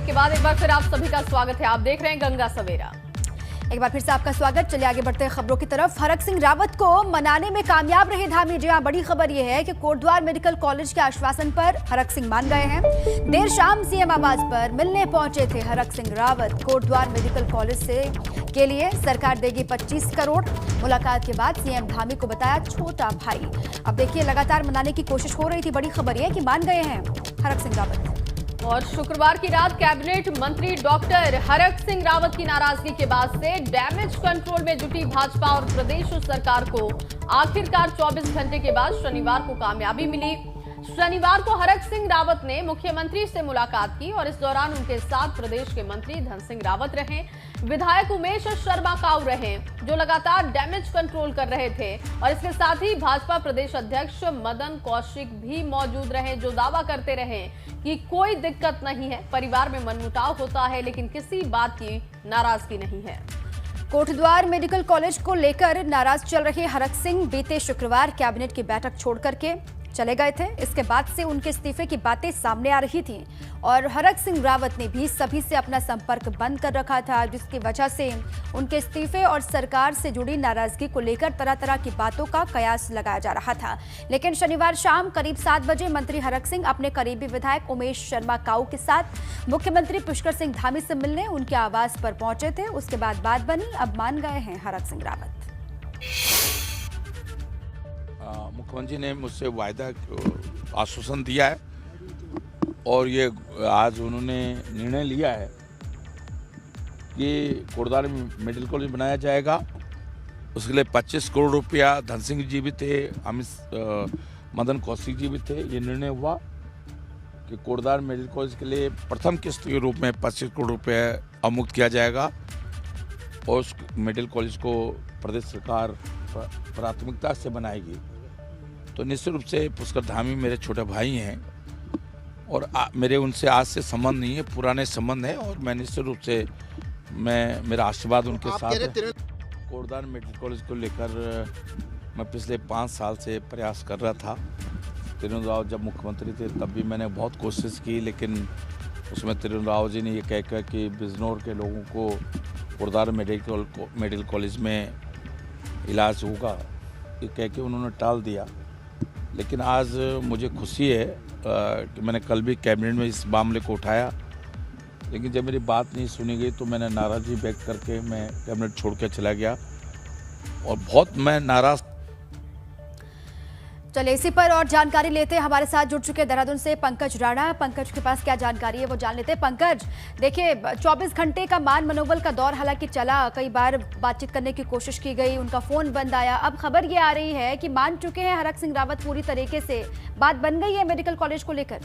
Break के बाद एक बार फिर आप सभी का स्वागत है। आप देख रहे हैं गंगा सवेरा। एक बार फिर से आपका स्वागत। चलिए आगे बढ़ते हैं खबरों की तरफ। हरक सिंह रावत को मनाने में कामयाब रहे धामी। जी हां, बड़ी खबर यह है कि कोटद्वार मेडिकल कॉलेज के आश्वासन पर हरक सिंह मान गए हैं। देर शाम सीएम आवास पर मिलने पहुंचे थे हरक सिंह रावत। कोटद्वार मेडिकल कॉलेज के लिए सरकार देगी 25 करोड़। मुलाकात के बाद सीएम धामी को बताया छोटा भाई। अब देखिए, लगातार मनाने की कोशिश हो रही थी। बड़ी खबर यह है कि मान गए हैं हरक सिंह रावत। और शुक्रवार की रात कैबिनेट मंत्री डॉक्टर हरक सिंह रावत की नाराजगी के बाद से डैमेज कंट्रोल में जुटी भाजपा और प्रदेश सरकार को आखिरकार 24 घंटे के बाद शनिवार को कामयाबी मिली। शनिवार को हरक सिंह रावत ने मुख्यमंत्री से मुलाकात की और इस दौरान उनके साथ प्रदेश के मंत्री धन सिंह रावत रहे, विधायक उमेश शर्मा काऊ रहे, जो लगातार डैमेज कंट्रोल कर रहे थे, और इसके साथ ही भाजपा प्रदेश अध्यक्ष मदन कौशिक भी मौजूद रहे, जो दावा करते रहे कि कोई दिक्कत नहीं है, परिवार में मनमुटाव होता है लेकिन किसी बात की नाराजगी नहीं है। कोटद्वार मेडिकल कॉलेज को लेकर नाराज चल रहे हरक सिंह बीते शुक्रवार कैबिनेट की बैठक छोड़ करके चले गए थे। इसके बाद से उनके इस्तीफे की बातें सामने आ रही थी और हरक सिंह रावत ने भी सभी से अपना संपर्क बंद कर रखा था, जिसकी वजह से उनके इस्तीफे और सरकार से जुड़ी नाराजगी को लेकर तरह तरह की बातों का कयास लगाया जा रहा था। लेकिन शनिवार शाम करीब 7 बजे मंत्री हरक सिंह अपने करीबी विधायक उमेश शर्मा काऊ के साथ मुख्यमंत्री पुष्कर सिंह धामी से मिलने उनके आवास पर पहुंचे थे। उसके बाद बात बनी। अब मान गए हैं हरक सिंह रावत। मुख्यमंत्री ने मुझसे वायदा आश्वासन दिया है और ये आज उन्होंने निर्णय लिया है कि कोटद्वार में मेडिकल कॉलेज बनाया जाएगा। उसके लिए 25 करोड़ रुपया धन सिंह जी भी थे, मदन कौशिक जी भी थे। ये निर्णय हुआ कि कोटद्वार मेडिकल कॉलेज के लिए प्रथम किस्त के रूप में 25 करोड़ रुपये अवमुक्त किया जाएगा और उस मेडिकल कॉलेज को प्रदेश सरकार प्राथमिकता से बनाएगी। तो निश्चित रूप से पुष्कर धामी मेरे छोटे भाई हैं और मेरे उनसे आज से संबंध नहीं है, पुराने संबंध है और मैं निश्चित रूप से मेरा आशीर्वाद उनके साथ है। कोटद्वार मेडिकल कॉलेज को लेकर मैं पिछले 5 साल से प्रयास कर रहा था। त्रिवेंद्र राव जब मुख्यमंत्री थे तब भी मैंने बहुत कोशिश की, लेकिन उसमें त्रिवेंद्र राव जी ने ये कह कि बिजनौर के लोगों को कोटद्वार मेडिकल कॉलेज में इलाज होगा, ये कह के उन्होंने टाल दिया। लेकिन आज मुझे खुशी है कि मैंने कल भी कैबिनेट में इस मामले को उठाया, लेकिन जब मेरी बात नहीं सुनी गई तो मैंने नाराज़गी व्यक्त करके मैं कैबिनेट छोड़ के चला गया और बहुत मैं नाराज़। चलिए इसी पर और जानकारी लेते हैं। हमारे साथ जुड़ चुके देहरादून से पंकज राणा। पंकज के पास क्या जानकारी है वो जान लेते हैं। पंकज, देखिए 24 घंटे का मान मनोबल का दौर हालांकि चला, कई बार बातचीत करने की कोशिश की गई, उनका फोन बंद आया। अब खबर ये आ रही है कि मान चुके हैं हरक सिंह रावत पूरी तरीके से, बात बन गई है मेडिकल कॉलेज को लेकर।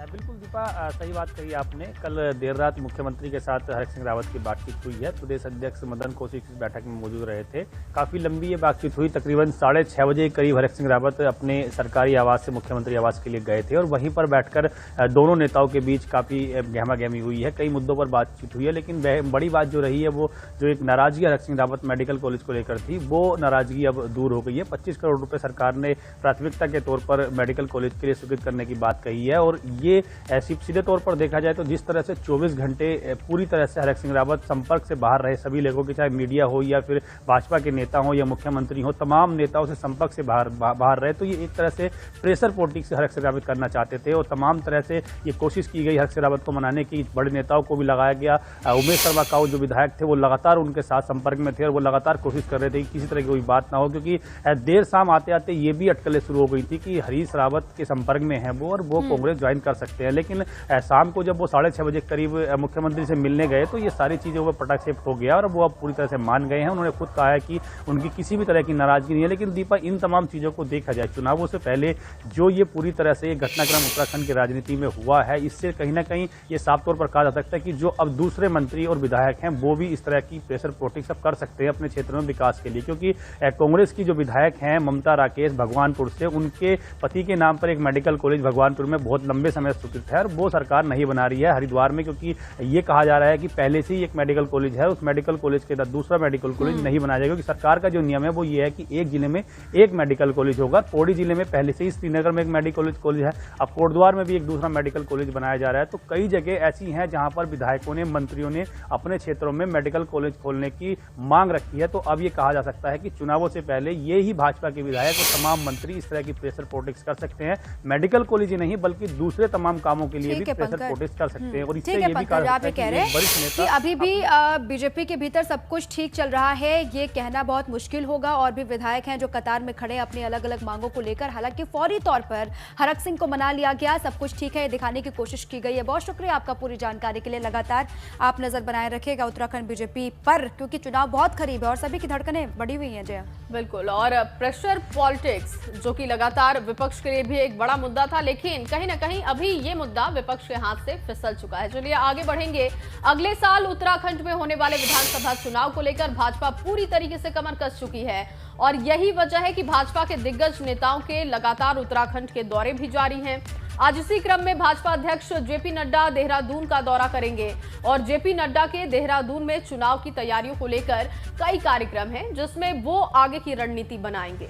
बिल्कुल दीपा, सही बात कही आपने। कल देर रात मुख्यमंत्री के साथ हरक सिंह रावत की बातचीत हुई है। प्रदेश अध्यक्ष मदन कौशिक इस बैठक में मौजूद रहे थे। काफ़ी लंबी ये बातचीत हुई। तकरीबन 6:30 बजे के करीब हरक सिंह रावत अपने सरकारी आवास से मुख्यमंत्री आवास के लिए गए थे और वहीं पर बैठकर दोनों नेताओं के बीच काफ़ी गहमा गहमी हुई है। कई मुद्दों पर बातचीत हुई है, लेकिन बड़ी बात जो रही है वो जो एक नाराजगी हरक सिंह रावत मेडिकल कॉलेज को लेकर थी, वो नाराजगी अब दूर हो गई है। 25 करोड़ रुपये सरकार ने प्राथमिकता के तौर पर मेडिकल कॉलेज के लिए स्वीकृत करने की बात कही है और ये ऐसी सीधे तौर पर देखा जाए तो जिस तरह से 24 घंटे पूरी तरह से हरक सिंह रावत संपर्क से बाहर रहे, सभी लोगों के, चाहे मीडिया हो या फिर भाजपा के नेता हो या मुख्यमंत्री हो, तमाम नेताओं से संपर्क से बाहर रहे, तो ये एक तरह से प्रेशर पॉलिटिक्स हरक सिंह रावत करना चाहते थे और तमाम तरह से ये कोशिश की गई हरक सिंह रावत को मनाने की। बड़े नेताओं को भी लगाया गया। उमेश शर्मा काऊ जो विधायक थे वो लगातार उनके साथ संपर्क में थे और वो लगातार कोशिश कर रहे थे कि किसी तरह की कोई बात ना हो, क्योंकि देर शाम आते आते ये भी अटकलें शुरू हो गई थी कि हरीश रावत के संपर्क में है वो और वो कांग्रेस ज्वाइन कर सकते हैं। लेकिन शाम को जब वो 6:30 बजे करीब मुख्यमंत्री से मिलने गए तो ये सारी चीज़ें वो पटाख से हो गया और वो अब पूरी तरह से मान गए हैं। उन्होंने खुद कहा है कि उनकी किसी भी तरह की नाराजगी नहीं है। लेकिन दीपा, इन तमाम चीज़ों को देखा जाए, चुनावों से पहले जो ये पूरी तरह से घटनाक्रम उत्तराखंड की राजनीति में हुआ है, इससे कहीं ना कहीं ये साफ तौर पर कहा जा सकता है कि जो अब दूसरे मंत्री और विधायक हैं वो भी इस तरह की प्रेशर पॉलिटिक्स अब कर सकते हैं अपने क्षेत्र में विकास के लिए, क्योंकि कांग्रेस की जो विधायक हैं ममता राकेश भगवानपुर से, उनके पति के नाम पर एक मेडिकल कॉलेज भगवानपुर में बहुत लंबे समय स्वीकृत है है, और वो सरकार नहीं बना रही है हरिद्वार में, क्योंकि ये कहा जा रहा है कि पहले से ही एक मेडिकल कॉलेज है, उस मेडिकल कॉलेज के साथ दूसरा मेडिकल कॉलेज नहीं बनाया जाएगा, क्योंकि सरकार का जो नियम है वो ये है कि एक जिले में एक मेडिकल कॉलेज होगा। पौड़ी जिले में पहले से ही श्रीनगर में एक मेडिकल कॉलेज है, अब कोटद्वार में भी एक दूसरा मेडिकल कॉलेज बनाया जा रहा है। तो कई जगह ऐसी हैं जहां पर विधायकों ने, मंत्रियों ने अपने क्षेत्रों में मेडिकल कॉलेज खोलने की मांग रखी है। तो अब ये कहा जा सकता है कि चुनावों से पहले ये ही भाजपा के विधायक और तमाम मंत्री इस तरह की प्रेशर पॉलिटिक्स कर सकते हैं, मेडिकल कॉलेज ही नहीं बल्कि दूसरे तमाम कामों के लिए भी प्रेशर पॉलिटिक्स कर सकते हैं। और इससे ये भी कहा आप कह रहे हैं कि अभी भी बीजेपी के भीतर सब कुछ ठीक चल रहा है, ये कहना बहुत मुश्किल होगा। और भी विधायक हैं जो कतार में खड़े अपनी अलग अलग मांगों को लेकर। हालांकि फौरी तौर पर हरक सिंह को मना लिया गया, सब कुछ ठीक है ये दिखाने की कोशिश की गई है। बहुत शुक्रिया आपका पूरी जानकारी के लिए। लगातार आप नजर बनाए रखिएगा उत्तराखंड बीजेपी पर, क्योंकि चुनाव बहुत करीब है और सभी की धड़कनें बढ़ी हुई हैं। जया, बिल्कुल। और प्रेशर पॉलिटिक्स जो कि लगातार विपक्ष के लिए भी एक बड़ा मुद्दा था, लेकिन कहीं ना कहीं अभी ये मुद्दा विपक्ष के हाथ से फिसल चुका है। चलिए आगे बढ़ेंगे। अगले साल उत्तराखंड में होने वाले विधानसभा चुनाव को लेकर भाजपा पूरी तरीके से कमर कस चुकी है, और यही वजह है कि भाजपा के दिग्गज नेताओं के लगातार उत्तराखंड के दौरे भी जारी हैं। आज इसी क्रम में भाजपा अध्यक्ष जेपी नड्डा देहरादून का दौरा करेंगे, और जेपी नड्डा के देहरादून में चुनाव की तैयारियों को लेकर कई कार्यक्रम हैं जिसमें वो आगे की रणनीति बनाएंगे।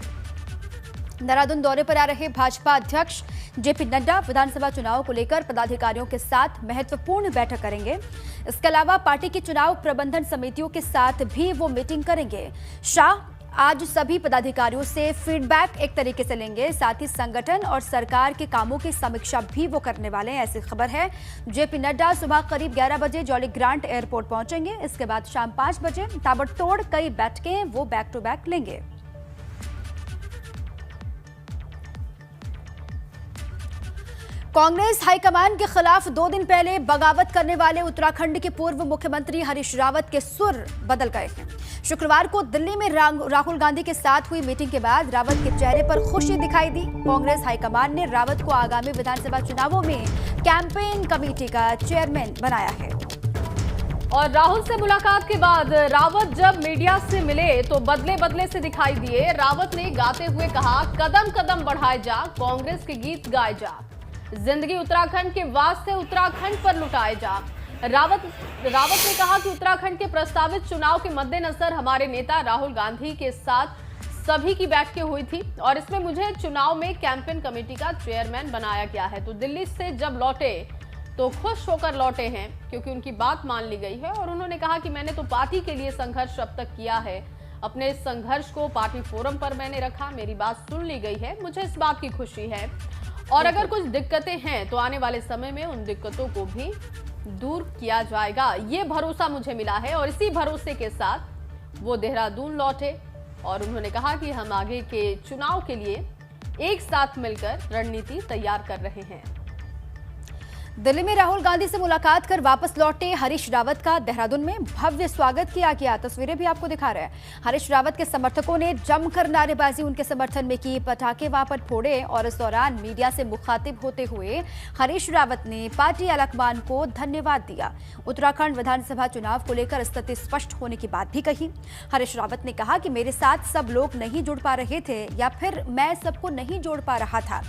देहरादून दौरे पर आ रहे भाजपा अध्यक्ष जेपी नड्डा विधानसभा चुनाव को लेकर पदाधिकारियों के साथ महत्वपूर्ण बैठक करेंगे। इसके अलावा पार्टी की चुनाव प्रबंधन समितियों के साथ भी वो मीटिंग करेंगे। शाह आज सभी पदाधिकारियों से फीडबैक एक तरीके से लेंगे, साथ ही संगठन और सरकार के कामों की समीक्षा भी वो करने वाले हैं, ऐसी खबर है। जेपी नड्डा सुबह करीब 11 बजे जॉली ग्रांट एयरपोर्ट पहुंचेंगे। इसके बाद शाम 5 बजे ताबड़तोड़ कई बैठकें वो बैक टू बैक लेंगे। कांग्रेस हाईकमान के खिलाफ 2 दिन पहले बगावत करने वाले उत्तराखंड के पूर्व मुख्यमंत्री हरीश रावत के सुर बदल गए हैं। शुक्रवार को दिल्ली में राहुल गांधी के साथ हुई मीटिंग के बाद रावत के चेहरे पर खुशी दिखाई दी। कांग्रेस हाईकमान ने रावत को आगामी विधानसभा चुनावों में कैंपेन कमेटी का चेयरमैन बनाया है। और राहुल से मुलाकात के बाद रावत जब मीडिया से मिले तो बदले बदले से दिखाई दिए। रावत ने गाते हुए कहा, कदम कदम बढ़ाए जा, कांग्रेस के गीत गाए जा, जिंदगी उत्तराखंड के वास्ते उत्तराखंड पर लुटाए जा। रावत ने कहा कि उत्तराखंड के प्रस्तावित चुनाव के मद्देनजर हमारे नेता राहुल गांधी के साथ सभी की बैठकें हुई थी, और इसमें मुझे चुनाव में कैंपेन कमेटी का चेयरमैन बनाया गया है। तो दिल्ली से जब लौटे तो खुश होकर लौटे हैं, क्योंकि उनकी बात मान ली गई है। और उन्होंने कहा कि मैंने तो पार्टी के लिए संघर्ष अब तक किया है, अपने संघर्ष को पार्टी फोरम पर मैंने रखा, मेरी बात सुन ली गई है, मुझे इस बात की खुशी है। और अगर कुछ दिक्कतें हैं तो आने वाले समय में उन दिक्कतों को भी दूर किया जाएगा, ये भरोसा मुझे मिला है। और इसी भरोसे के साथ वो देहरादून लौटे, और उन्होंने कहा कि हम आगे के चुनाव के लिए एक साथ मिलकर रणनीति तैयार कर रहे हैं। दिल्ली में राहुल गांधी से मुलाकात कर वापस लौटे हरीश रावत का देहरादून में भव्य स्वागत किया गया। तस्वीरें भी आपको दिखा रहे हैं। हरीश रावत के समर्थकों ने जमकर नारेबाजी उनके समर्थन में की, पटाखे वहां पर फोड़े, और इस दौरान मीडिया से मुखातिब होते हुए हरीश रावत ने पार्टी आलाकमान को धन्यवाद दिया। उत्तराखंड विधानसभा चुनाव को लेकर स्थिति स्पष्ट होने की बात भी कही। हरीश रावत ने कहा कि मेरे साथ सब लोग नहीं जुड़ पा रहे थे, या फिर मैं सबको नहीं जोड़ पा रहा था।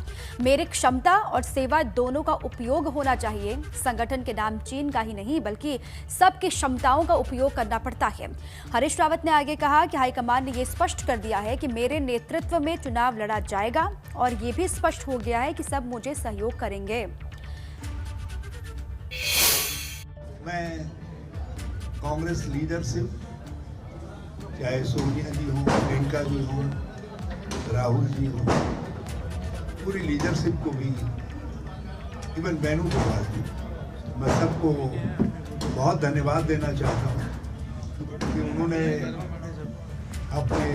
मेरी क्षमता और सेवा दोनों का उपयोग होना चाहिए। संगठन के नाम चीन का ही नहीं बल्कि सबकी क्षमताओं का उपयोग करना पड़ता है। हरीश रावत ने आगे कहा कि हाईकमान ने यह स्पष्ट कर दिया है कि मेरे नेतृत्व में चुनाव लड़ा जाएगा, और यह भी स्पष्ट हो गया है कि सब मुझे सहयोग करेंगे। मैं कांग्रेस लीडरशिप, चाहे सोनिया जी हो, प्रियंका जी हो, राहुल जी हो, पूरी लीडरशिप को भी, इवन बहनों के पास भी, मैं सबको बहुत धन्यवाद देना चाहता हूँ कि उन्होंने अपने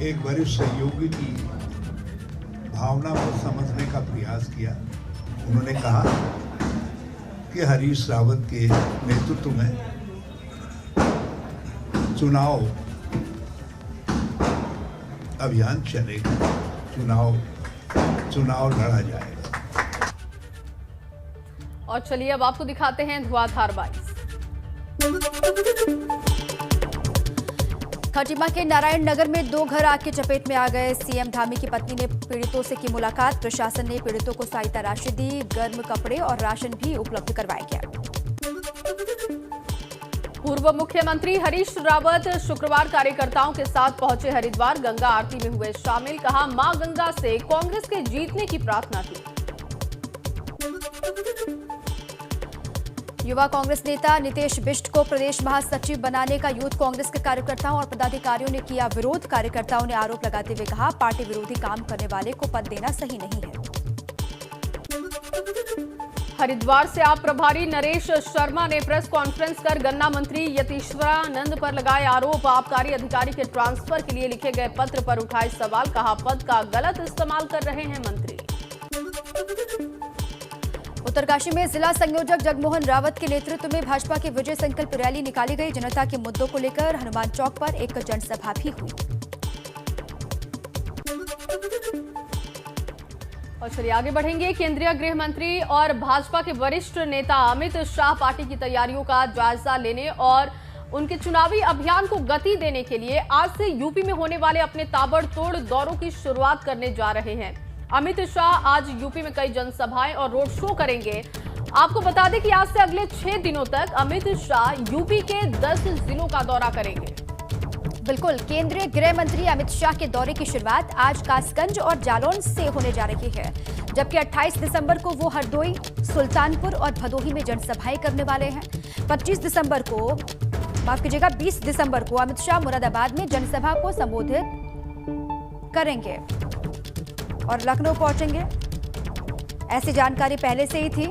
एक वरिष्ठ सहयोगी की भावना को समझने का प्रयास किया। उन्होंने कहा कि हरीश रावत के नेतृत्व में चुनाव अभियान चलेगा, चुनाव लड़ा जाएगा। और चलिए अब आपको दिखाते हैं धुआंधार बारिश। खटीमा के नारायण नगर में 2 घर आग की चपेट में आ गए। सीएम धामी की पत्नी ने पीड़ितों से की मुलाकात। प्रशासन ने पीड़ितों को सहायता राशि दी, गर्म कपड़े और राशन भी उपलब्ध करवाया गया। पूर्व मुख्यमंत्री हरीश रावत शुक्रवार कार्यकर्ताओं के साथ पहुंचे हरिद्वार। गंगा आरती में हुए शामिल। कहा, मां गंगा से कांग्रेस के जीतने की प्रार्थना की। युवा कांग्रेस नेता नितेश बिष्ट को प्रदेश महासचिव बनाने का यूथ कांग्रेस के कार्यकर्ताओं और पदाधिकारियों ने किया विरोध। कार्यकर्ताओं ने आरोप लगाते हुए कहा, पार्टी विरोधी काम करने वाले को पद देना सही नहीं है। हरिद्वार से आप प्रभारी नरेश शर्मा ने प्रेस कॉन्फ्रेंस कर गन्ना मंत्री यतीश्वरानंद पर लगाए आरोप। आबकारी अधिकारी के ट्रांसफर के लिए लिखे गए पत्र पर उठाए सवाल। कहा, पद का गलत इस्तेमाल कर रहे हैं मंत्री। उत्तरकाशी में जिला संयोजक जगमोहन रावत के नेतृत्व में भाजपा की विजय संकल्प रैली निकाली गई। जनता के मुद्दों को लेकर हनुमान चौक पर एक जनसभा भी हुई। और चलिए आगे बढ़ेंगे। केंद्रीय गृह मंत्री और भाजपा के वरिष्ठ नेता अमित शाह पार्टी की तैयारियों का जायजा लेने और उनके चुनावी अभियान को गति देने के लिए आज से यूपी में होने वाले अपने ताबड़तोड़ दौरों की शुरुआत करने जा रहे हैं। अमित शाह आज यूपी में कई जनसभाएं और रोड शो करेंगे। आपको बता दें कि आज से अगले 6 दिनों तक अमित शाह यूपी के 10 जिलों का दौरा करेंगे। बिल्कुल, केंद्रीय गृह मंत्री अमित शाह के दौरे की शुरुआत आज कासगंज और जालौन से होने जा रही है, जबकि 28 दिसंबर को वो हरदोई, सुल्तानपुर और भदोही में जनसभाएं करने वाले हैं। 20 दिसंबर को अमित शाह मुरादाबाद में जनसभा को संबोधित करेंगे और लखनऊ पहुंचेंगे। ऐसी जानकारी पहले से ही थी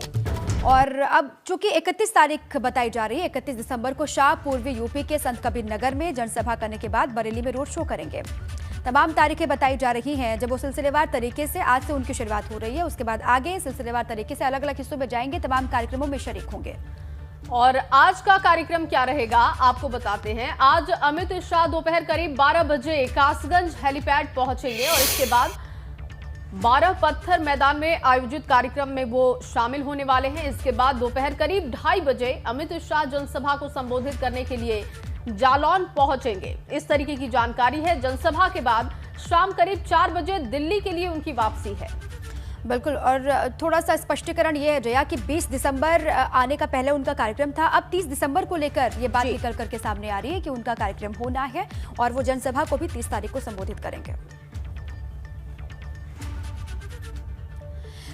और अब चूंकि 31 तारीख बताई जा रही है, 31 दिसंबर को शाह पूर्वी यूपी के संत कबीर नगर में जनसभा करने के बाद बरेली में रोड शो करेंगे। तमाम तारीखें बताई जा रही हैं, जब वो सिलसिलेवार तरीके से आज से उनकी शुरुआत हो रही है, उसके बाद आगे सिलसिलेवार तरीके से अलग अलग हिस्सों में जाएंगे, तमाम कार्यक्रमों में शरीक होंगे। और आज का कार्यक्रम क्या रहेगा आपको बताते हैं। आज अमित शाह दोपहर करीब 12 बजे कासगंज हेलीपैड पहुंचेंगे और इसके बाद 12 पत्थर मैदान में आयोजित कार्यक्रम में वो शामिल होने वाले हैं। इसके बाद दोपहर करीब 2:30 बजे अमित शाह जनसभा को संबोधित करने के लिए जालौन पहुंचेंगे। इस तरीके की जानकारी है। जनसभा के बाद शाम करीब 4 बजे दिल्ली के लिए उनकी वापसी है। बिल्कुल, और थोड़ा सा स्पष्टीकरण ये है जया कि 20 दिसंबर आने का पहले उनका कार्यक्रम था। अब 30 दिसंबर को लेकर ये बात निकल करके सामने आ रही है कि उनका कार्यक्रम होना है और वो जनसभा को भी 30 तारीख को संबोधित करेंगे।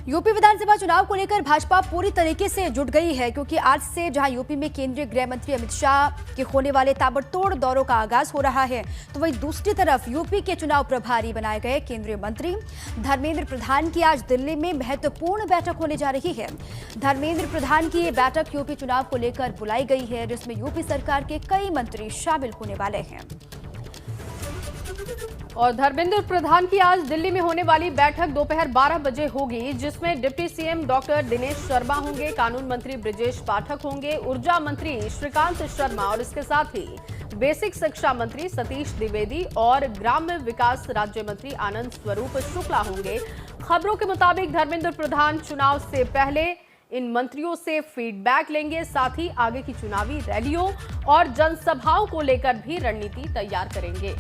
यूपी विधानसभा चुनाव को लेकर भाजपा पूरी तरीके से जुट गई है, क्योंकि आज से जहां यूपी में केंद्रीय गृह मंत्री अमित शाह के होने वाले ताबड़तोड़ दौरों का आगाज हो रहा है, तो वहीं दूसरी तरफ यूपी के चुनाव प्रभारी बनाए गए केंद्रीय मंत्री धर्मेंद्र प्रधान की आज दिल्ली में महत्वपूर्ण बैठक होने जा रही है। धर्मेंद्र प्रधान की ये बैठक यूपी चुनाव को लेकर बुलाई गई है, जिसमें यूपी सरकार के कई मंत्री शामिल होने वाले हैं। और धर्मेंद्र प्रधान की आज दिल्ली में होने वाली बैठक दोपहर 12 बजे होगी, जिसमें deputy CM doctor Dinesh Sharma होंगे, कानून मंत्री ब्रिजेश पाठक होंगे, ऊर्जा मंत्री श्रीकांत शर्मा और इसके साथ ही बेसिक शिक्षा मंत्री सतीश द्विवेदी और ग्राम्य विकास राज्य मंत्री आनंद स्वरूप शुक्ला होंगे। खबरों के मुताबिक धर्मेंद्र प्रधान चुनाव से पहले इन मंत्रियों से फीडबैक लेंगे, साथ ही आगे की चुनावी रैलियों और जनसभाओं को लेकर भी रणनीति तैयार करेंगे।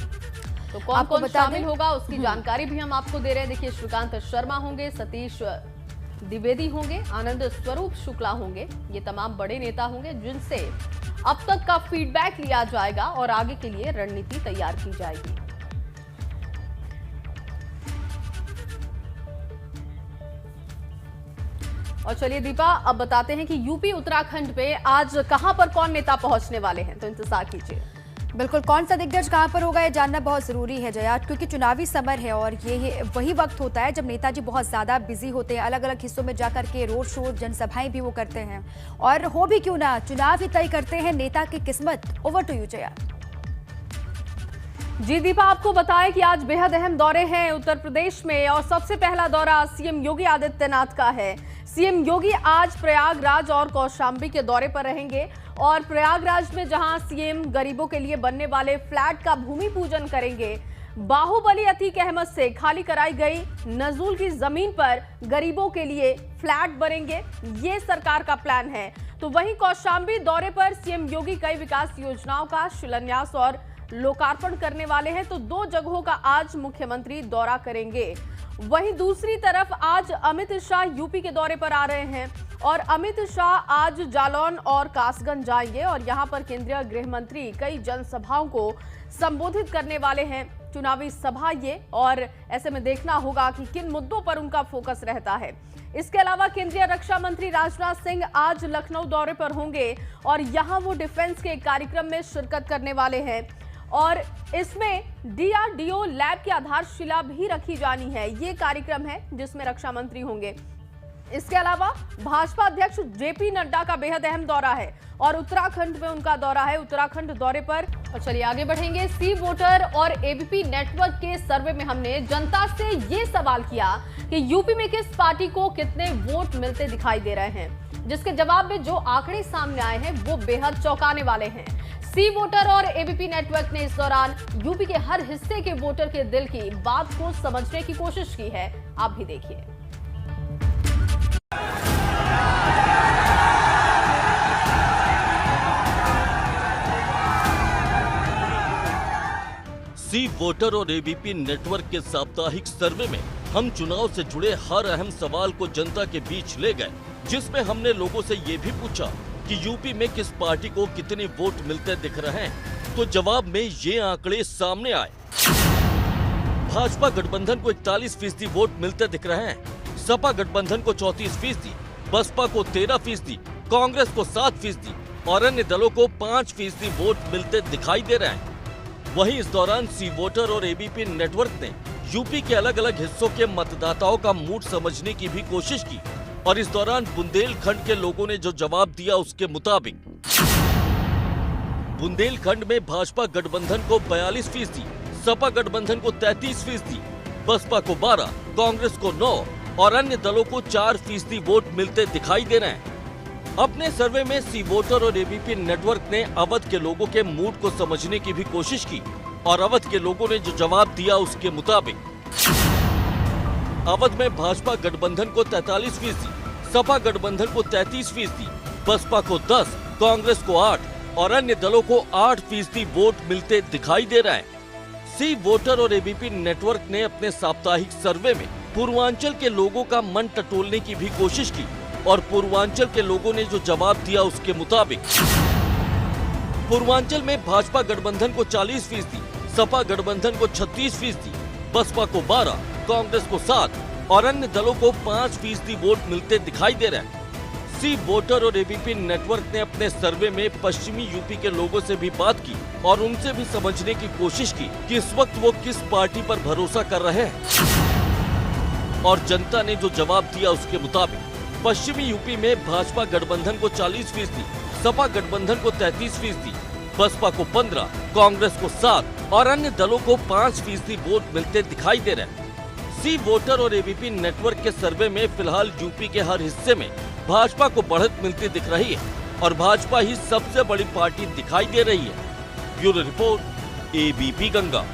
तो कौन कौन शामिल होगा उसकी जानकारी भी हम आपको दे रहे हैं। देखिए, श्रीकांत शर्मा होंगे, सतीश द्विवेदी होंगे, आनंद स्वरूप शुक्ला होंगे। ये तमाम बड़े नेता होंगे जिनसे अब तक का फीडबैक लिया जाएगा और आगे के लिए रणनीति तैयार की जाएगी। और चलिए दीपा, अब बताते हैं कि यूपी उत्तराखंड पे आज कहां पर कौन नेता पहुंचने वाले हैं, तो इंतजार कीजिए। बिल्कुल, कौन सा दिग्गज कहां पर होगा ये जानना बहुत जरूरी है जया, क्योंकि चुनावी समर है और ये वही वक्त होता है जब नेताजी बहुत ज्यादा बिजी होते हैं, अलग अलग हिस्सों में जाकर के रोड शो जनसभाएं भी वो करते हैं और हो भी क्यों ना चुनाव ही तय करते हैं नेता की किस्मत। Over to you Jaya. जी दीपा, आपको बताएं कि आज बेहद अहम दौरे हैं उत्तर प्रदेश में और सबसे पहला दौरा सीएम योगी आदित्यनाथ का है। सीएम योगी आज प्रयागराज और कौशाम्बी के दौरे पर रहेंगे और प्रयागराज में जहां सीएम गरीबों के लिए बनने वाले फ्लैट का भूमि पूजन करेंगे। बाहुबली अतीक अहमद से खाली कराई गई नजूल की जमीन पर गरीबों के लिए फ्लैट बनेंगे, ये सरकार का प्लान है। तो वहीं कौशाम्बी दौरे पर सीएम योगी कई विकास योजनाओं का शिलान्यास और लोकार्पण करने वाले हैं, तो 2 जगहों का आज मुख्यमंत्री दौरा करेंगे। वहीं दूसरी तरफ आज अमित शाह यूपी के दौरे पर आ रहे हैं और अमित शाह आज जालौन और कासगंज जाएंगे और यहां पर केंद्रीय गृह मंत्री कई जनसभाओं को संबोधित करने वाले हैं। चुनावी सभा ये, और ऐसे में देखना होगा कि किन मुद्दों पर उनका फोकस रहता है। इसके अलावा केंद्रीय रक्षा मंत्री राजनाथ सिंह आज लखनऊ दौरे पर होंगे और यहां वो डिफेंस के एक कार्यक्रम में शिरकत करने वाले हैं और इसमें DRDO लैब की आधारशिला भी रखी जानी है। ये कार्यक्रम है जिसमें रक्षा मंत्री होंगे। इसके अलावा भाजपा अध्यक्ष JP नड्डा का बेहद अहम दौरा है और उत्तराखंड में उनका दौरा है। उत्तराखंड दौरे पर और चलिए आगे बढ़ेंगे। सी वोटर और ABP नेटवर्क के सर्वे में हमने जनता से ये सवाल किया कि यूपी में किस पार्टी को कितने वोट मिलते दिखाई दे रहे हैं, जिसके जवाब में जो आंकड़े सामने आए हैं वो बेहद चौंकाने वाले हैं। सी वोटर और ABP नेटवर्क ने इस दौरान यूपी के हर हिस्से के वोटर के दिल की बात को समझने की कोशिश की है। आप भी देखिए। सी वोटर और ABP नेटवर्क के साप्ताहिक सर्वे में हम चुनाव से जुड़े हर अहम सवाल को जनता के बीच ले गए, जिसमें हमने लोगों से ये भी पूछा कि यूपी में किस पार्टी को कितने वोट मिलते दिख रहे हैं। तो जवाब में ये आंकड़े सामने आए। भाजपा गठबंधन को 41% वोट मिलते दिख रहे हैं, सपा गठबंधन को 34%, बसपा को 13%, कांग्रेस को 7% और अन्य दलों को 5% वोट मिलते दिखाई दे रहे हैं। वहीं इस दौरान सी वोटर और ABP नेटवर्क ने यूपी के अलग अलग हिस्सों के मतदाताओं का मूड समझने की भी कोशिश की और इस दौरान बुंदेलखंड के लोगों ने जो जवाब दिया उसके मुताबिक बुंदेलखंड में भाजपा गठबंधन को 42%, सपा गठबंधन को 33%, बसपा को 12%, कांग्रेस को 9% और अन्य दलों को 4% वोट मिलते दिखाई दे रहे हैं। अपने सर्वे में सी वोटर और ABP नेटवर्क ने अवध के लोगों के मूड को समझने की भी कोशिश की और अवध के लोगों ने जो जवाब दिया उसके मुताबिक अवध में भाजपा गठबंधन को 43%, सपा गठबंधन को 33%, बसपा को 10%, कांग्रेस को 8% और अन्य दलों को 8% वोट मिलते दिखाई दे रहे हैं। सी वोटर और ABP नेटवर्क ने अपने साप्ताहिक सर्वे में पूर्वांचल के लोगों का मन टटोलने की भी कोशिश की और पूर्वांचल के लोगों ने जो जवाब दिया उसके मुताबिक पूर्वांचल में भाजपा गठबंधन को 40%, सपा गठबंधन को 36%, बसपा को 12%, कांग्रेस को 7% और अन्य दलों को 5% वोट मिलते दिखाई दे रहे हैं। सी वोटर और ABP नेटवर्क ने अपने सर्वे में पश्चिमी यूपी के लोगों से भी बात की और उनसे भी समझने की कोशिश की कि इस वक्त वो किस पार्टी पर भरोसा कर रहे हैं और जनता ने जो जवाब दिया उसके मुताबिक पश्चिमी यूपी में भाजपा गठबंधन को 40%, सपा गठबंधन को 33%, बसपा को 15%, कांग्रेस को 7% और अन्य दलों को 5% वोट मिलते दिखाई दे रहे हैं। सी वोटर और ABP नेटवर्क के सर्वे में फिलहाल यूपी के हर हिस्से में भाजपा को बढ़त मिलती दिख रही है और भाजपा ही सबसे बड़ी पार्टी दिखाई दे रही है। Bureau report, ABP Ganga.